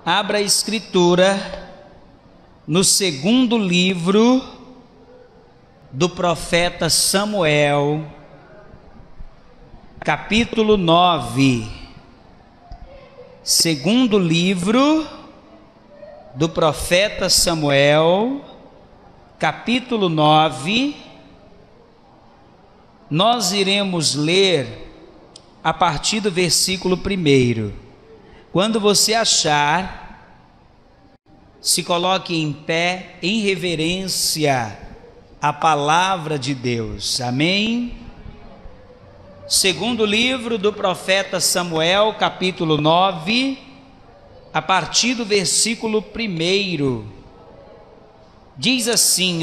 Abra a escritura no segundo livro do profeta Samuel, capítulo 9. Segundo livro do profeta Samuel, capítulo 9. Nós iremos ler a partir do versículo 1. Quando você achar, se coloque em pé em reverência à palavra de Deus. Amém? Segundo livro do profeta Samuel, capítulo 9, a partir do versículo 1. Diz assim,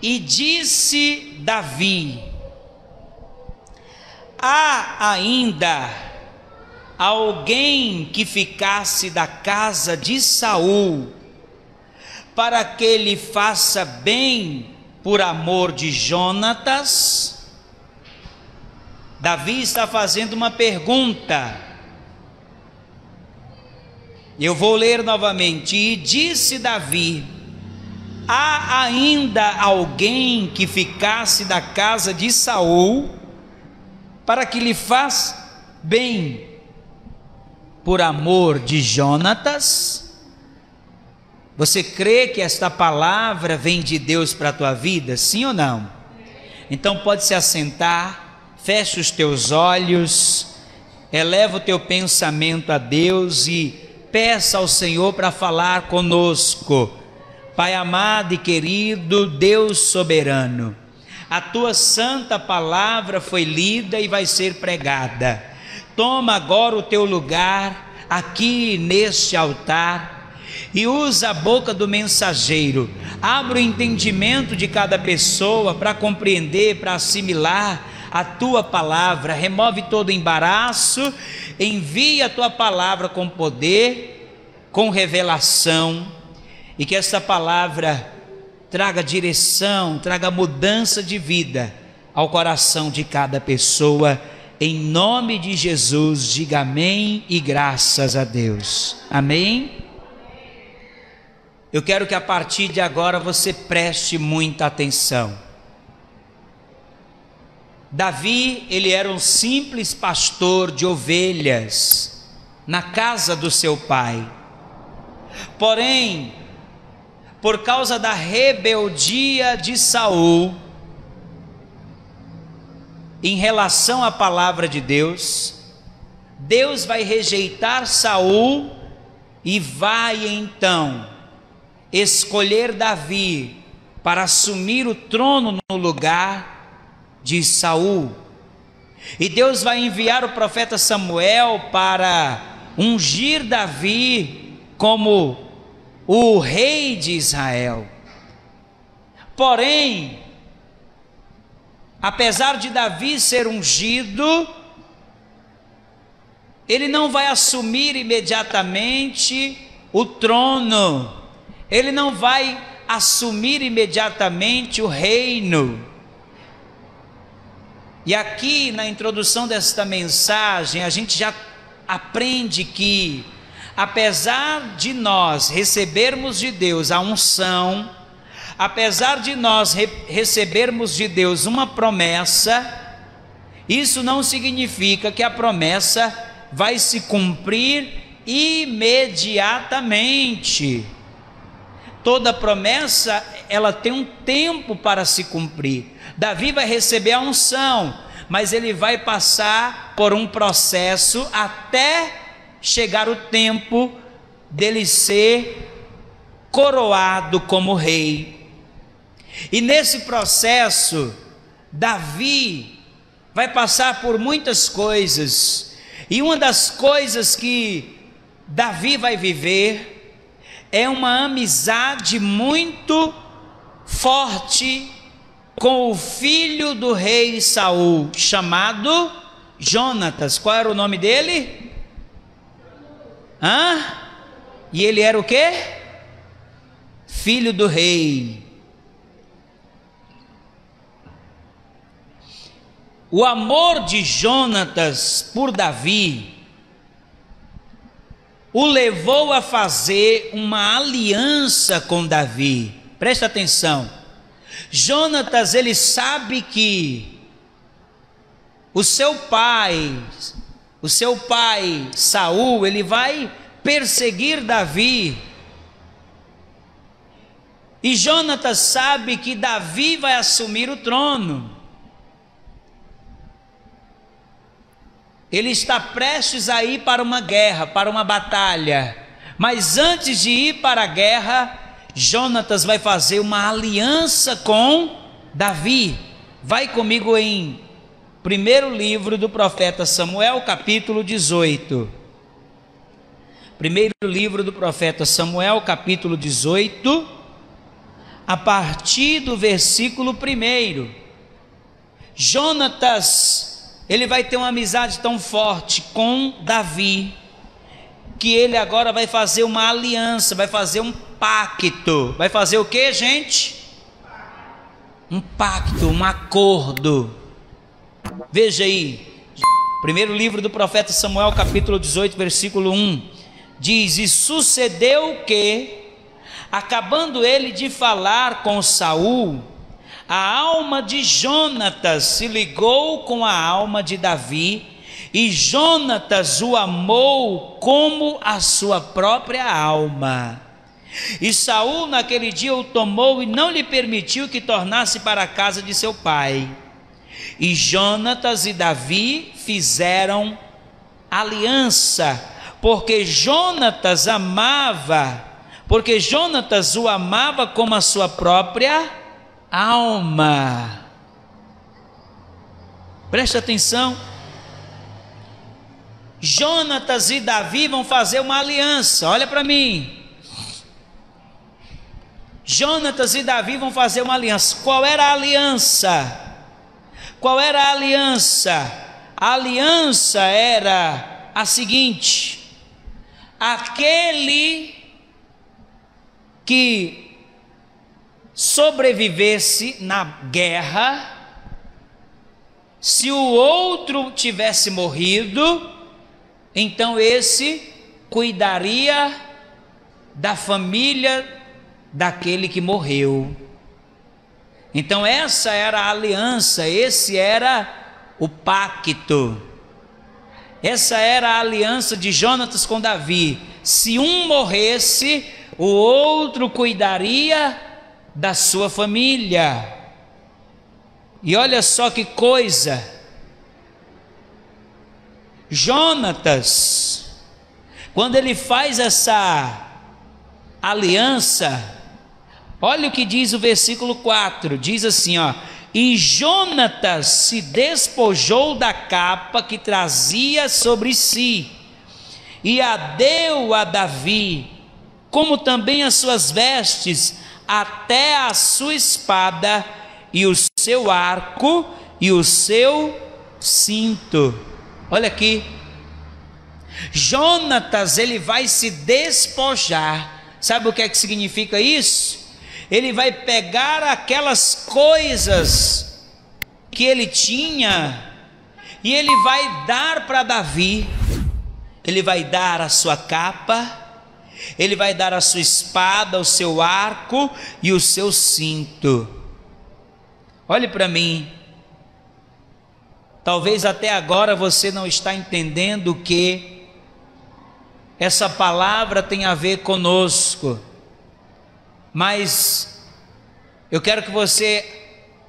E disse Davi: há ainda alguém que ficasse da casa de Saul, para que lhe faça bem por amor de Jonatas? Davi está fazendo uma pergunta. Eu vou ler novamente. E disse Davi: há ainda alguém que ficasse da casa de Saul, para que lhe faça bem por amor de Jonatas? Você crê que esta palavra vem de Deus para a tua vida? Sim ou não? Então pode se assentar, fecha os teus olhos, eleva o teu pensamento a Deus e peça ao Senhor para falar conosco. Pai amado e querido, Deus soberano, a tua santa palavra foi lida e vai ser pregada. Toma agora o teu lugar aqui neste altar e usa a boca do mensageiro. Abre o entendimento de cada pessoa para compreender, para assimilar a tua palavra. Remove todo embaraço, envia a tua palavra com poder, com revelação, e que essa palavra traga direção, traga mudança de vida ao coração de cada pessoa. Em nome de Jesus, diga amém e graças a Deus. Amém? Eu quero que a partir de agora você preste muita atenção. Davi, ele era um simples pastor de ovelhas na casa do seu pai. Porém, por causa da rebeldia de Saul em relação à palavra de Deus, Deus vai rejeitar Saul e vai então escolher Davi para assumir o trono no lugar de Saul. E Deus vai enviar o profeta Samuel para ungir Davi como o rei de Israel. Porém, apesar de Davi ser ungido, ele não vai assumir imediatamente o trono, ele não vai assumir imediatamente o reino. E aqui na introdução desta mensagem, a gente já aprende que, apesar de nós recebermos de Deus a unção, apesar de nós recebermos de Deus uma promessa, isso não significa que a promessa vai se cumprir imediatamente. Toda promessa, ela tem um tempo para se cumprir. Davi vai receber a unção, mas ele vai passar por um processo até chegar o tempo dele ser coroado como rei. E nesse processo, Davi vai passar por muitas coisas, e uma das coisas que Davi vai viver é uma amizade muito forte com o filho do rei Saul, chamado Jonatas. Qual era o nome dele? E ele era o quê? Filho do rei. O amor de Jonatas por Davi o levou a fazer uma aliança com Davi. Presta atenção. Jonatas, ele sabe que o seu pai Saul, ele vai perseguir Davi. E Jonatas sabe que Davi vai assumir o trono. Ele está prestes a ir para uma guerra, para uma batalha. Mas antes de ir para a guerra, Jonatas vai fazer uma aliança com Davi. Vai comigo em primeiro livro do profeta Samuel, capítulo 18. Primeiro livro do profeta Samuel, capítulo 18, a partir do versículo 1. Jonatas, ele vai ter uma amizade tão forte com Davi, que ele agora vai fazer uma aliança, vai fazer um pacto. Vai fazer o que, gente? Um pacto, um acordo. Veja aí, primeiro livro do profeta Samuel, capítulo 18, versículo 1, diz: e sucedeu que, acabando ele de falar com Saul, a alma de Jonatas se ligou com a alma de Davi, e Jonatas o amou como a sua própria alma. E Saul naquele dia o tomou e não lhe permitiu que tornasse para a casa de seu pai. E Jonatas e Davi fizeram aliança, porque Jonatas o amava como a sua própria alma. Presta atenção. Jonatas e Davi vão fazer uma aliança. Olha para mim. Jonatas e Davi vão fazer uma aliança. Qual era a aliança? Qual era a aliança? A aliança era a seguinte: aquele que sobrevivesse na guerra, se o outro tivesse morrido, então esse cuidaria da família daquele que morreu. Então essa era a aliança, esse era o pacto, essa era a aliança de Jonatas com Davi. Se um morresse, o outro cuidaria da sua família. E olha só que coisa, Jonatas, quando ele faz essa aliança, olha o que diz o versículo 4, diz assim, ó: e Jonatas se despojou da capa que trazia sobre si, e a deu a Davi, como também as suas vestes, até a sua espada, e o seu arco, e o seu cinto. Olha aqui, Jonatas, ele vai se despojar. Sabe o que é que significa isso? Ele vai pegar aquelas coisas que ele tinha e ele vai dar para Davi. Ele vai dar a sua capa, ele vai dar a sua espada, o seu arco e o seu cinto. Olhe para mim. Talvez até agora você não está entendendo que essa palavra tem a ver conosco, mas eu quero que você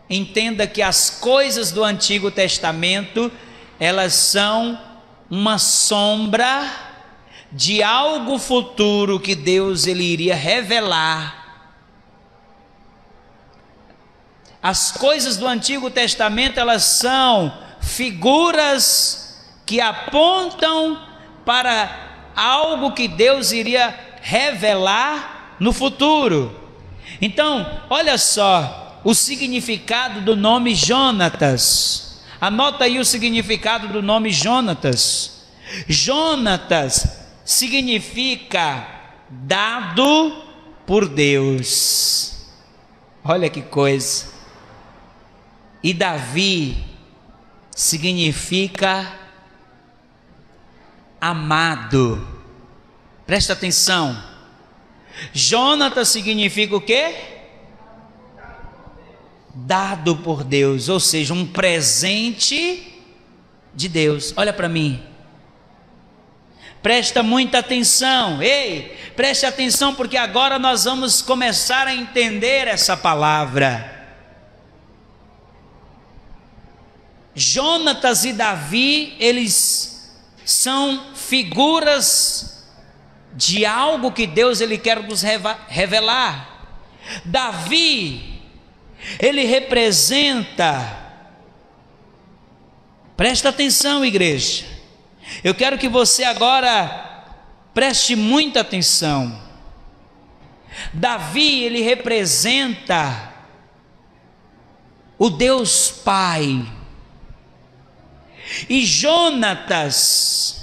entenda que as coisas do Antigo Testamento, elas são uma sombra de algo futuro que Deus ele iria revelar. As coisas do Antigo Testamento, elas são figuras que apontam para algo que Deus iria revelar no futuro. Então, olha só o significado do nome Jonatas. Anota aí o significado do nome Jonatas. Jonatas significa dado por Deus. Olha que coisa. E Davi significa amado. Presta atenção. Jonatas significa o quê? Dado por Deus, ou seja, um presente de Deus. Olha para mim. Presta muita atenção. Ei, preste atenção, porque agora nós vamos começar a entender essa palavra. Jonatas e Davi, eles são figuras de algo que Deus ele quer nos revelar. Davi, ele representa, presta atenção, igreja, eu quero que você agora preste muita atenção. Davi, ele representa o Deus Pai, e Jonatas,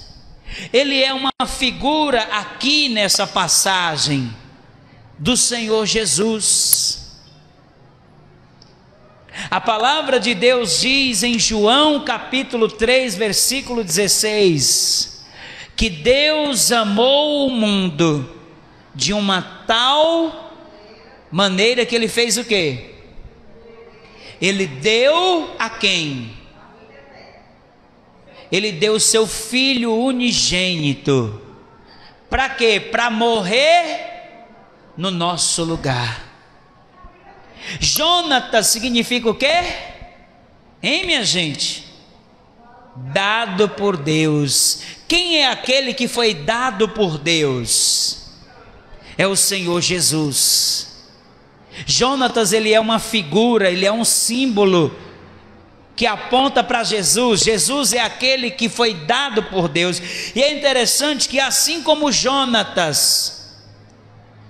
ele é uma figura aqui nessa passagem do Senhor Jesus. A palavra de Deus diz em João capítulo 3, versículo 16, que Deus amou o mundo de uma tal maneira que ele fez o quê? Ele deu a quem? Ele deu o seu Filho unigênito. Para quê? Para morrer no nosso lugar. Jonatas significa o quê? Hein, minha gente? Dado por Deus. Quem é aquele que foi dado por Deus? É o Senhor Jesus. Jonatas, ele é uma figura, ele é um símbolo que aponta para Jesus. Jesus é aquele que foi dado por Deus. E é interessante que assim como Jonatas,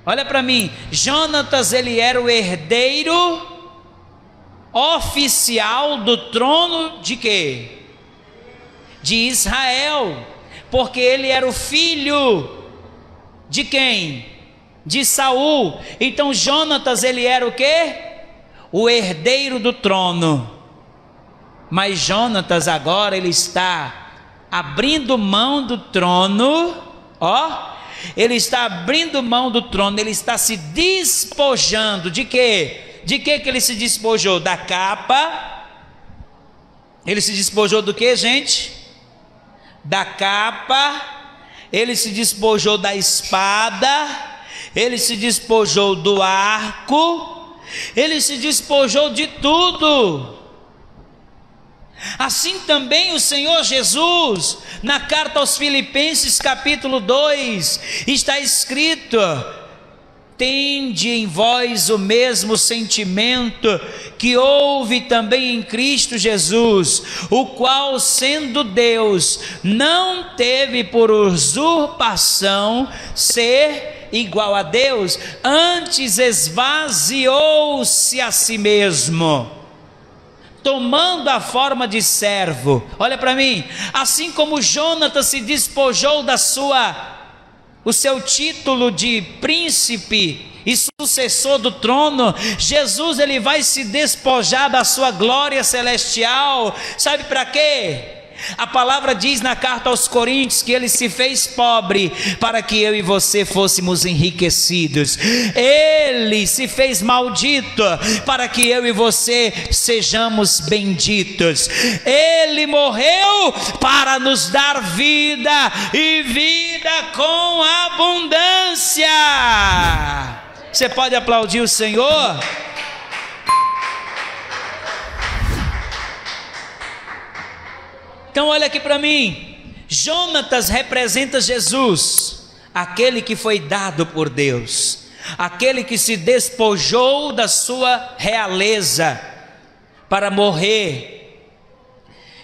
olha para mim, Jonatas ele era o herdeiro oficial do trono de quê? De Israel, porque ele era o filho de quem? De Saul. Então Jonatas ele era o quê? O herdeiro do trono. Mas Jonatas agora ele está abrindo mão do trono, ele está abrindo mão do trono, ele está se despojando de quê? De que ele se despojou? Da capa. Ele se despojou do que, gente? Da capa. Ele se despojou da espada. Ele se despojou do arco. Ele se despojou de tudo. Assim também o Senhor Jesus, na carta aos Filipenses capítulo 2, está escrito: tende em vós o mesmo sentimento que houve também em Cristo Jesus, o qual, sendo Deus, não teve por usurpação ser igual a Deus, antes esvaziou-se a si mesmo, tomando a forma de servo. Olha para mim, assim como Jonatas se despojou o seu título de príncipe e sucessor do trono, Jesus ele vai se despojar da sua glória celestial. Sabe para quê? A palavra diz na carta aos Coríntios que ele se fez pobre para que eu e você fôssemos enriquecidos. Ele se fez maldito para que eu e você sejamos benditos. Ele morreu para nos dar vida e vida com abundância. Você pode aplaudir o Senhor? Então olha aqui para mim, Jonatas representa Jesus, aquele que foi dado por Deus, aquele que se despojou da sua realeza para morrer.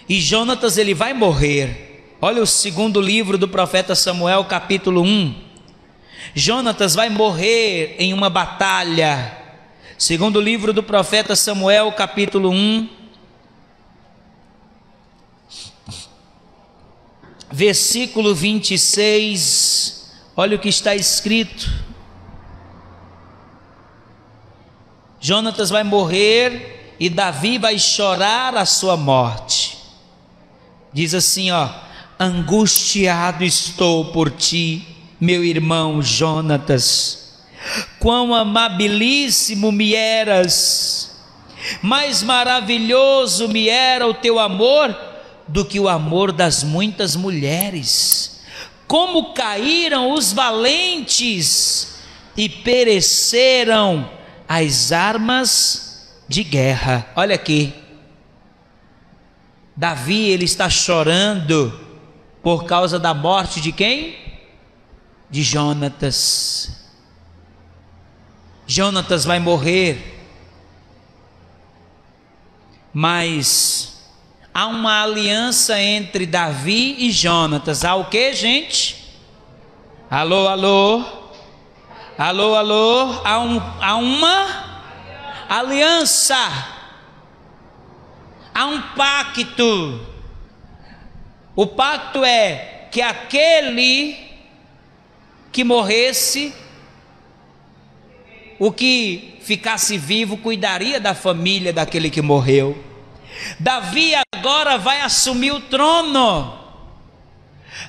E Jonatas ele vai morrer. Olha o segundo livro do profeta Samuel, capítulo 1. Jonatas vai morrer em uma batalha. Segundo livro do profeta Samuel, capítulo 1. Versículo 26, olha o que está escrito. Jonatas vai morrer e Davi vai chorar a sua morte. Diz assim, angustiado estou por ti, meu irmão Jonatas, quão amabilíssimo me eras, mais maravilhoso me era o teu amor do que o amor das muitas mulheres. Como caíram os valentes e pereceram as armas de guerra. Olha aqui, Davi, ele está chorando por causa da morte de quem? De Jonatas. Jonatas vai morrer, mas há uma aliança entre Davi e Jonatas. Há o que, gente? Alô, alô? Alô, alô? Há uma aliança, há um pacto. O pacto é que aquele que morresse, o que ficasse vivo, cuidaria da família daquele que morreu. Davi agora vai assumir o trono.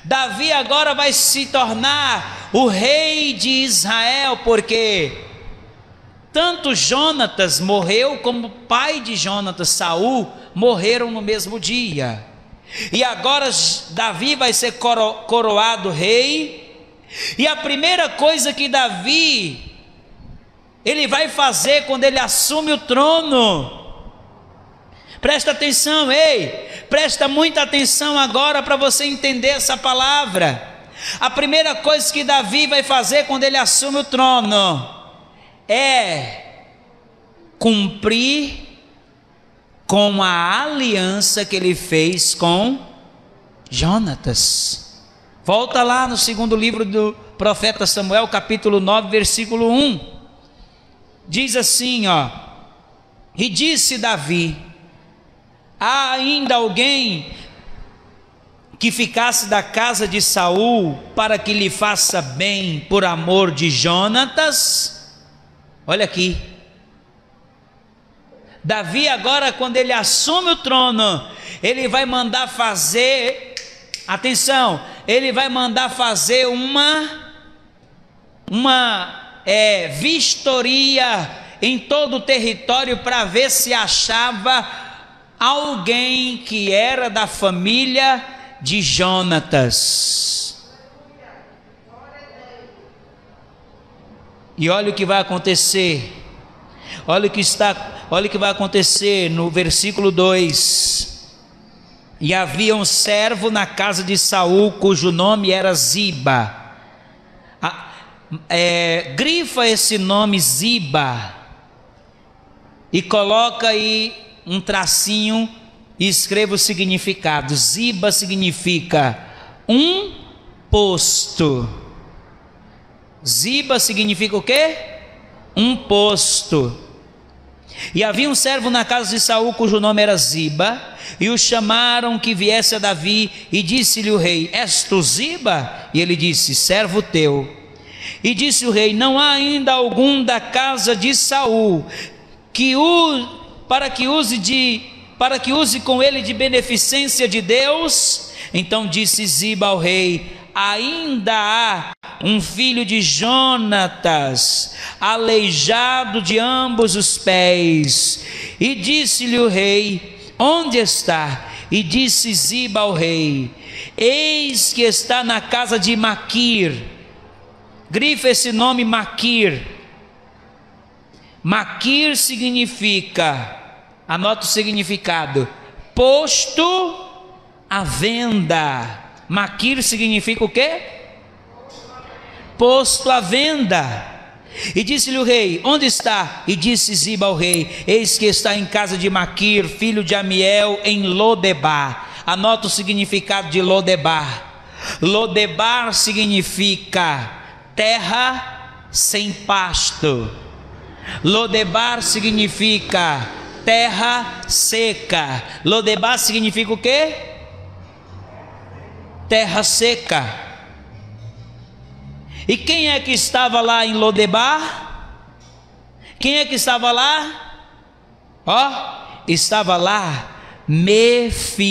Davi agora vai se tornar o rei de Israel, porque tanto Jonatas morreu, como o pai de Jonatas, Saul, morreram no mesmo dia. E agora Davi vai ser coroado rei. E a primeira coisa que Davi ele vai fazer quando ele assume o trono, presta atenção, ei, presta muita atenção agora para você entender essa palavra. A primeira coisa que Davi vai fazer quando ele assume o trono é cumprir com a aliança que ele fez com Jonatas. Volta lá no segundo livro do profeta Samuel, capítulo 9, versículo 1. Diz assim, ó: e disse Davi: há ainda alguém que ficasse da casa de Saul para que lhe faça bem por amor de Jonatas? Olha aqui, Davi agora, quando ele assume o trono, ele vai mandar fazer, atenção, ele vai mandar fazer uma vistoria em todo o território para ver se achava alguém que era da família de Jonatas. E olha o que vai acontecer. Olha o que vai acontecer no versículo 2. E havia um servo na casa de Saul, cujo nome era Ziba. Grifa esse nome Ziba e coloca aí um tracinho e escreva o significado. Ziba significa um posto. Ziba significa o quê? Um posto. E havia um servo na casa de Saul, cujo nome era Ziba, e o chamaram que viesse a Davi, e disse-lhe o rei: és tu Ziba? E ele disse: servo teu. E disse o rei: não há ainda algum da casa de Saul para que use com ele de beneficência de Deus? Então disse Ziba ao rei: ainda há um filho de Jonatas, aleijado de ambos os pés. E disse-lhe o rei: onde está? E disse Ziba ao rei: eis que está na casa de Maquir. Grifa esse nome Maquir. Maquir significa, anota o significado, posto à venda. Maquir significa o quê? Posto à venda. E disse-lhe o rei: onde está? E disse Ziba ao rei: eis que está em casa de Maquir, filho de Amiel, em Lodebar. Anota o significado de Lodebar. Lodebar significa terra sem pasto. Lodebar significa terra seca. Lodebar significa o quê? Terra seca. E quem é que estava lá em Lodebar? Quem é que estava lá? Estava lá Mefibosete.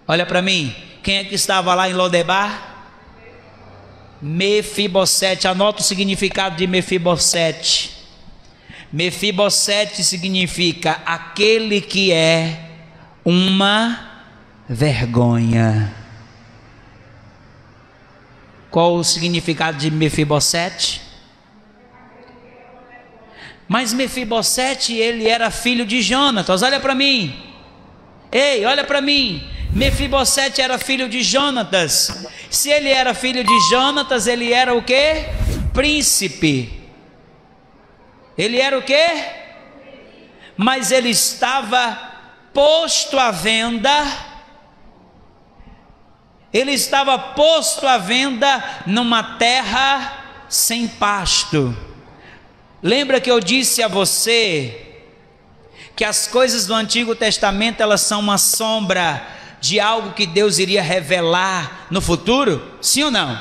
Olha para mim, quem é que estava lá em Lodebar? Mefibosete, anota o significado de Mefibosete. Mefibosete significa aquele que é uma vergonha. Qual o significado de Mefibosete? Mas Mefibosete, ele era filho de Jonatas. Olha para mim. Ei, olha para mim. Mefibosete era filho de Jonatas. Se ele era filho de Jonatas, ele era o quê? Príncipe. Ele era o quê? Mas ele estava posto à venda. Ele estava posto à venda numa terra sem pasto. Lembra que eu disse a você que as coisas do Antigo Testamento, elas são uma sombra de algo que Deus iria revelar no futuro? Sim ou não?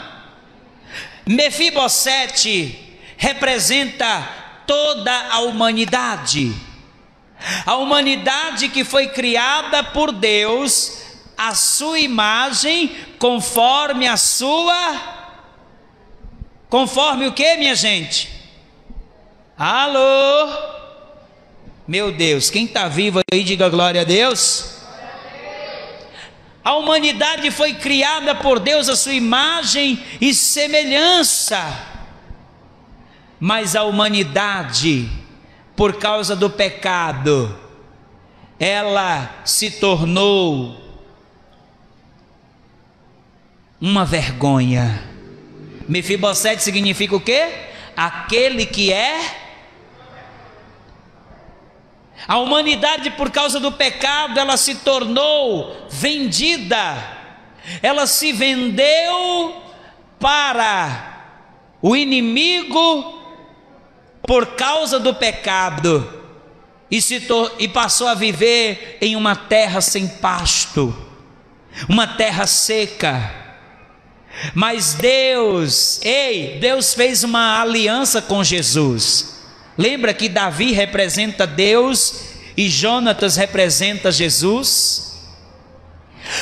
Mefibosete representa toda a humanidade. A humanidade que foi criada por Deus, a sua imagem, conforme a sua... Conforme o que, minha gente? Alô? Meu Deus, quem está vivo aí, diga glória a Deus. A humanidade foi criada por Deus, a sua imagem e semelhança. Mas a humanidade, por causa do pecado, ela se tornou uma vergonha. Mefibosete significa o quê? Aquele que é... A humanidade, por causa do pecado, ela se tornou vendida. Ela se vendeu para o inimigo por causa do pecado e passou a viver em uma terra sem pasto, uma terra seca. Mas Deus fez uma aliança com Jesus. Lembra que Davi representa Deus e Jonatas representa Jesus?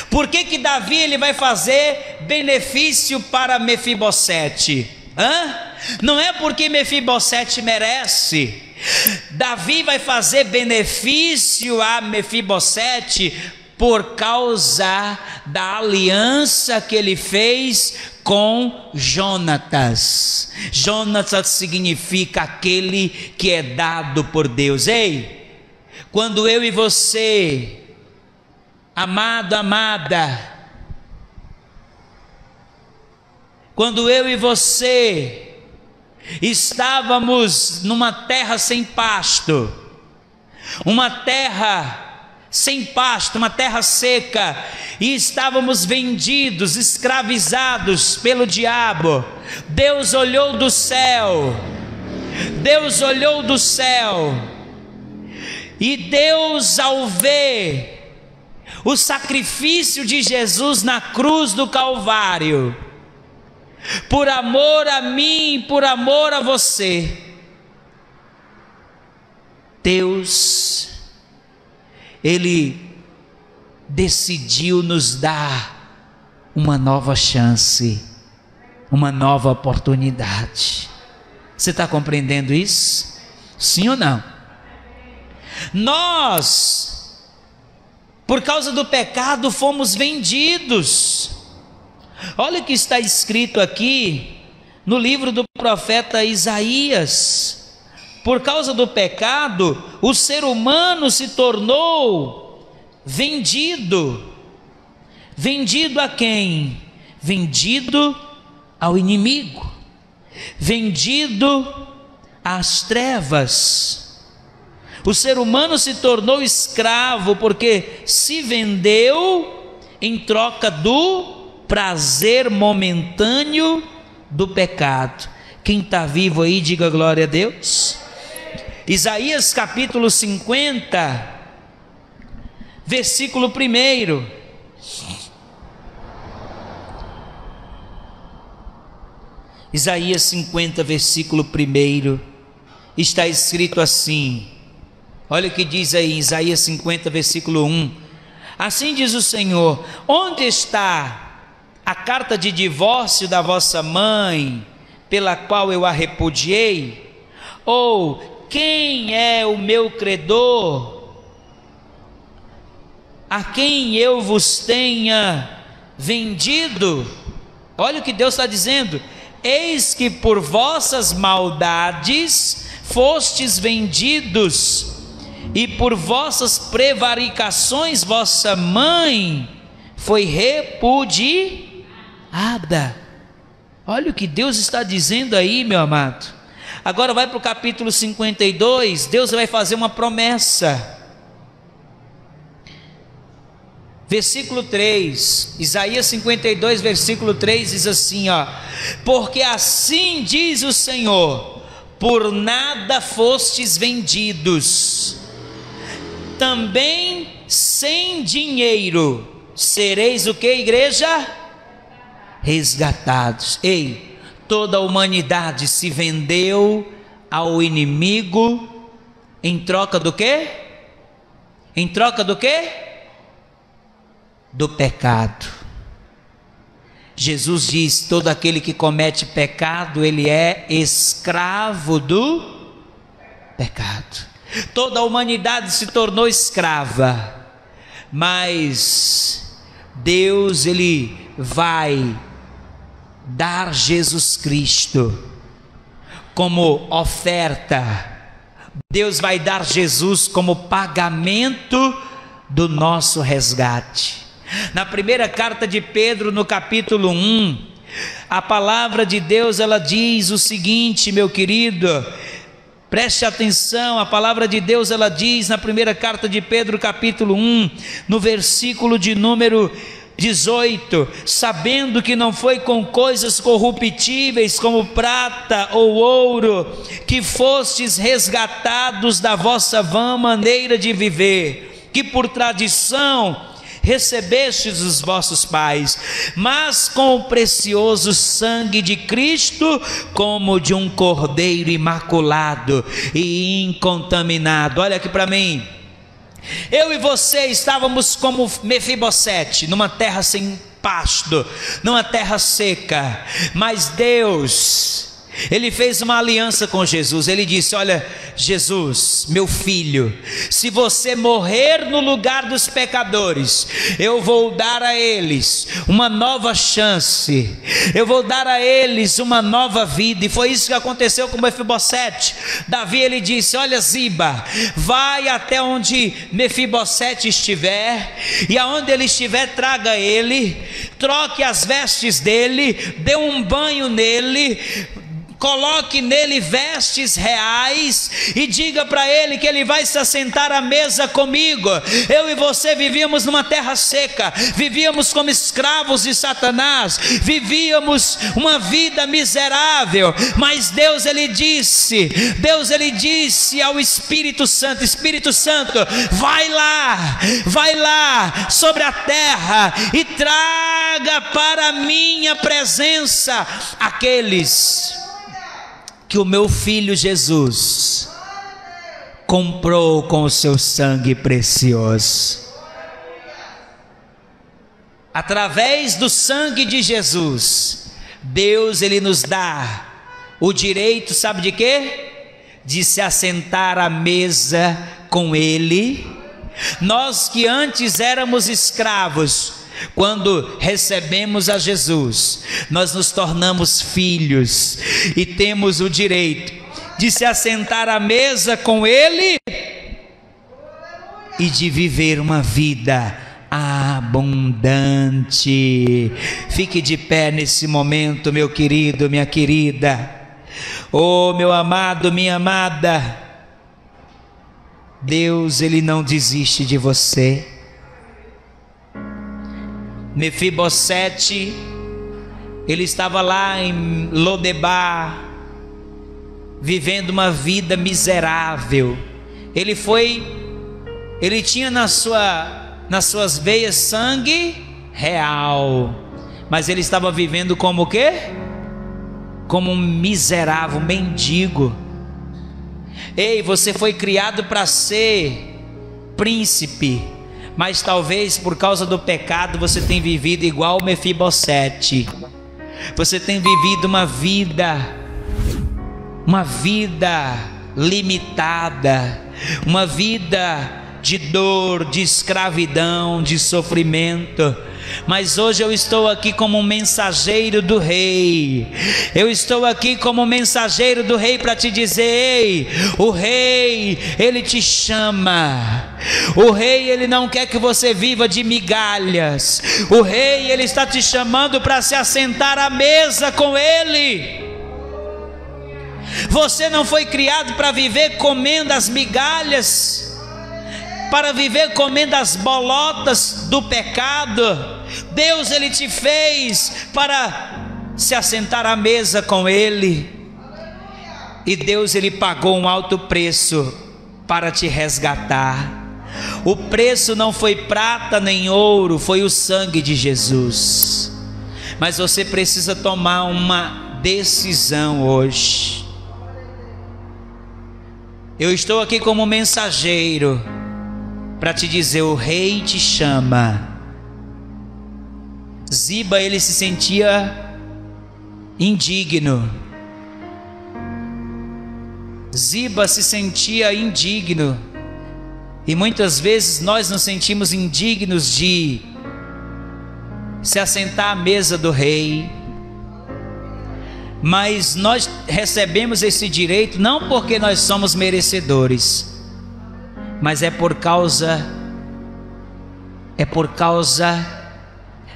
Por que Davi ele vai fazer benefício para Mefibosete? Não é porque Mefibosete merece. Davi vai fazer benefício a Mefibosete por causa da aliança que ele fez com Jonatas. Jonatas significa aquele que é dado por Deus. Ei, quando eu e você, amado, amada, quando eu e você estávamos numa terra sem pasto, uma terra sem pasto, uma terra seca, e estávamos vendidos, escravizados pelo diabo, Deus olhou do céu, e Deus, ao ver o sacrifício de Jesus na cruz do Calvário, por amor a mim, por amor a você, Deus, Ele decidiu nos dar uma nova chance, uma nova oportunidade. Você está compreendendo isso? Sim ou não? Nós, por causa do pecado, fomos vendidos. Olha o que está escrito aqui no livro do profeta Isaías. Por causa do pecado, o ser humano se tornou vendido. Vendido a quem? Vendido ao inimigo, vendido às trevas. O ser humano se tornou escravo porque se vendeu em troca do prazer momentâneo do pecado. Quem está vivo aí, diga glória a Deus. Isaías capítulo 50, versículo 1. Isaías 50, versículo 1, está escrito assim, olha o que diz aí, Isaías 50, versículo 1, assim diz o Senhor, onde está a carta de divórcio da vossa mãe, pela qual eu a repudiei? Ou quem é o meu credor, a quem eu vos tenha vendido? Olha o que Deus está dizendo: eis que por vossas maldades fostes vendidos, e por vossas prevaricações vossa mãe foi repudiada. Olha o que Deus está dizendo aí, meu amado. Agora vai para o capítulo 52, Deus vai fazer uma promessa. Versículo 3, Isaías 52, versículo 3 diz assim, ó: porque assim diz o Senhor, por nada fostes vendidos, também sem dinheiro sereis o que, igreja? Resgatados. Ei, toda a humanidade se vendeu ao inimigo em troca do quê? Em troca do quê? Do pecado. Jesus diz: todo aquele que comete pecado, ele é escravo do pecado. Toda a humanidade se tornou escrava, mas Deus, ele vai dar Jesus Cristo como oferta. Deus vai dar Jesus como pagamento do nosso resgate. Na primeira carta de Pedro, no capítulo 1, a palavra de Deus, ela diz o seguinte, meu querido, preste atenção, a palavra de Deus, ela diz na primeira carta de Pedro, capítulo 1, no versículo de número 18: sabendo que não foi com coisas corruptíveis como prata ou ouro que fostes resgatados da vossa vã maneira de viver, que por tradição recebestes dos vossos pais, mas com o precioso sangue de Cristo, como de um cordeiro imaculado e incontaminado. Olha aqui para mim. Eu e você estávamos como Mefibosete, numa terra sem pasto, numa terra seca, mas Deus, ele fez uma aliança com Jesus. Ele disse: olha, Jesus, meu filho, se você morrer no lugar dos pecadores, eu vou dar a eles uma nova chance, eu vou dar a eles uma nova vida. E foi isso que aconteceu com Mefibosete. Davi, ele disse: olha, Ziba, vai até onde Mefibosete estiver, e aonde ele estiver, traga ele, troque as vestes dele, dê um banho nele, coloque nele vestes reais e diga para ele que ele vai se assentar à mesa comigo. Eu e você vivíamos numa terra seca, vivíamos como escravos de Satanás, vivíamos uma vida miserável, mas Deus ele disse ao Espírito Santo: Espírito Santo, vai lá sobre a terra e traga para a minha presença aqueles que o meu filho Jesus comprou com o seu sangue precioso. Através do sangue de Jesus, Deus ele nos dá o direito, sabe de quê? De se assentar à mesa com ele. Nós que antes éramos escravos, quando recebemos a Jesus, nós nos tornamos filhos e temos o direito de se assentar à mesa com ele e de viver uma vida abundante. Fique de pé nesse momento, meu querido, minha querida. Oh, meu amado, minha amada, Deus ele não desiste de você. Mefibosete, ele estava lá em Lodebar, vivendo uma vida miserável. Ele tinha nas suas veias sangue real, mas ele estava vivendo como o quê? Como um miserável, mendigo. Ei, você foi criado para ser príncipe, mas talvez por causa do pecado você tenha vivido igual Mefibosete. Você tem vivido uma vida limitada, uma vida de dor, de escravidão, de sofrimento. Mas hoje eu estou aqui como um mensageiro do Rei. Eu estou aqui como um mensageiro do Rei para te dizer: ei, o Rei, Ele te chama. O Rei, Ele não quer que você viva de migalhas. O Rei, Ele está te chamando para se assentar à mesa com Ele. Você não foi criado para viver comendo as migalhas, para viver comendo as bolotas do pecado. Deus, Ele te fez para se assentar à mesa com Ele. E Deus, Ele pagou um alto preço para te resgatar. O preço não foi prata nem ouro, foi o sangue de Jesus. Mas você precisa tomar uma decisão hoje. Eu estou aqui como mensageiro para te dizer: o Rei te chama. Ziba, ele se sentia indigno. Ziba se sentia indigno. E muitas vezes nós nos sentimos indignos de se assentar à mesa do Rei. Mas nós recebemos esse direito não porque nós somos merecedores, mas é por causa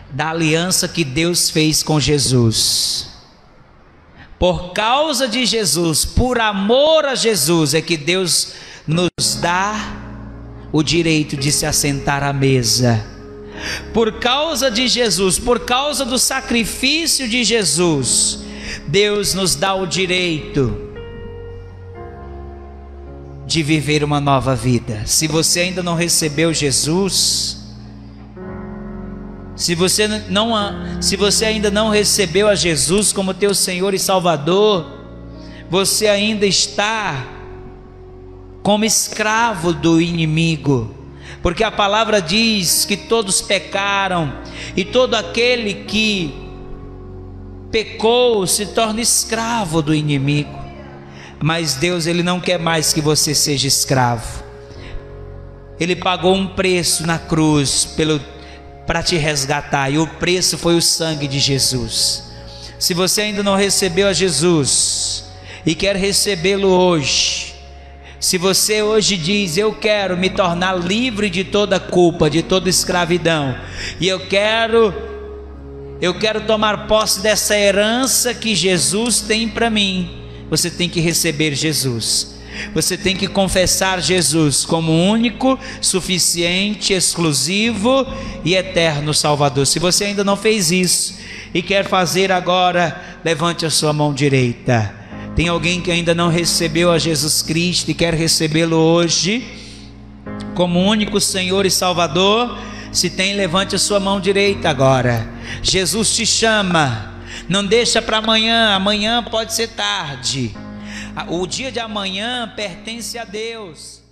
da aliança que Deus fez com Jesus. Por causa de Jesus, por amor a Jesus, é que Deus nos dá o direito de se assentar à mesa. Por causa de Jesus, por causa do sacrifício de Jesus, Deus nos dá o direito de viver uma nova vida. Se você ainda não recebeu Jesus, se você ainda não recebeu a Jesus como teu Senhor e Salvador, você ainda está como escravo do inimigo, porque a palavra diz que todos pecaram e todo aquele que pecou se torna escravo do inimigo. Mas Deus, Ele não quer mais que você seja escravo. Ele pagou um preço na cruz para te resgatar, e o preço foi o sangue de Jesus. Se você ainda não recebeu a Jesus e quer recebê-lo hoje, se você hoje diz: eu quero me tornar livre de toda culpa, de toda escravidão, e eu quero tomar posse dessa herança que Jesus tem para mim, você tem que receber Jesus. Você tem que confessar Jesus como único, suficiente, exclusivo e eterno Salvador. Se você ainda não fez isso e quer fazer agora, levante a sua mão direita. Tem alguém que ainda não recebeu a Jesus Cristo e quer recebê-lo hoje como único Senhor e Salvador? Se tem, levante a sua mão direita agora. Jesus te chama. Não deixa para amanhã. Amanhã pode ser tarde. O dia de amanhã pertence a Deus.